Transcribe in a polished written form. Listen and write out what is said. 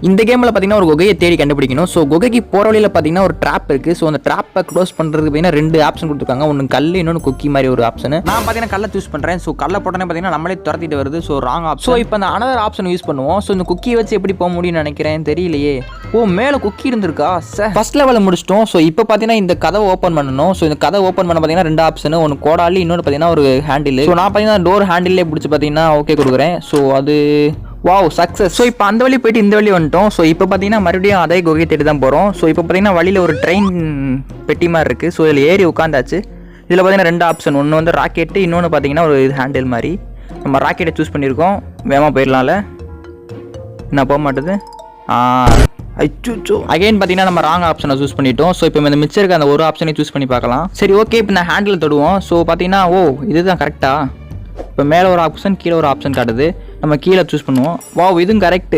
இந்த கேமில் பார்த்தீங்கன்னா ஒரு குகையை தேடி கண்டுபிடிக்கணும். ஸோ குகைக்கு போகிற வழியில் பார்த்தீங்கன்னா ஒரு ட்ராப் இருக்குது. ஸோ அந்த ட்ராப்பை க்ளோஸ் பண்ணுறதுக்கு பார்த்தீங்கன்னா 2 ஆப்ஷன் கொடுத்துருக்காங்க. ஒன்று கல், இன்னொன்று குக்கி மாதிரி ஒரு ஆப்ஷன். நான் பார்த்தீங்கன்னா கல்லை சூஸ் பண்ணுறேன். ஸோ கல்லை போட்டோன்னே பார்த்தீங்கன்னா நம்மளே துரத்திட்டு வருது. So wrong option. ஸோ இப்போ அந்த அனதர் ஆப்ஷன் யூஸ் பண்ணுவோம். ஸோ இந்த குக்கியை வச்சு எப்படி போக முடியும்னு நினைக்கிறேன், தெரியலையே. ஓ, மேலே குக்கி இருந்திருக்கா சார். ஃபர்ஸ்ட் லெவலில் முடிச்சிட்டோம். ஸோ இப்போ பார்த்தீங்கன்னா இந்த கதவை ஓப்பன் பண்ணணும். ஸோ இந்த கதவை ஓப்பன் பண்ண பார்த்தீங்கன்னா 2 ஆப்ஷன், ஒன்று கோடாலி, இன்னொன்று பார்த்தீங்கன்னா ஒரு ஹேண்டில். ஸோ நான் பார்த்தீங்கன்னா டோர் ஹேண்டிலே பிடிச்சி பார்த்தீங்கன்னா ஓகே கொடுக்குறேன். ஸோ அது வாவ் சக்ஸஸ். ஸோ இப்போ அந்த வழி போயிட்டு இந்த வழி வந்துட்டோம். ஸோ இப்போ பார்த்தீங்கன்னா மறுபடியும் அதே குகையை தேடி தான் போகிறோம். ஸோ இப்போ பார்த்தீங்கன்னா வழியில் ஒரு ட்ரெயின் பெட்டி மாதிரி இருக்குது. ஸோ இதில் ஏறி உட்காந்தாச்சு. இதில் பார்த்தீங்கன்னா 2 ஆப்ஷன், ஒன்று வந்து ராக்கெட்டு, இன்னொன்று பார்த்தீங்கன்னா ஒரு ஹேண்டில் மாதிரி. நம்ம ராக்கெட்டை சூஸ் பண்ணியிருக்கோம். வேகமாக போயிடலாம்ல. என்ன போக மாட்டேது. அச்சோ, அகைன் பார்த்தீங்கன்னா நம்ம ராங் ஆப்ஷனை சூஸ் பண்ணிட்டோம். ஸோ இப்போ இந்த மிச்சம் இருக்க அந்த ஒரு ஆப்ஷனை சூஸ் பண்ணி பார்க்கலாம். சரி, ஓகே. இப்போ இந்த ஹேண்டில் தொடுவோம். ஸோ பார்த்தீங்கன்னா இதுதான் கரெக்டாக. இப்போ மேலே ஒரு ஆப்ஷன், கீழே ஒரு ஆப்ஷன் காட்டுது. நம்ம கீழே சூஸ் பண்ணுவோம். வாவ், இதுவும் கரெக்டு.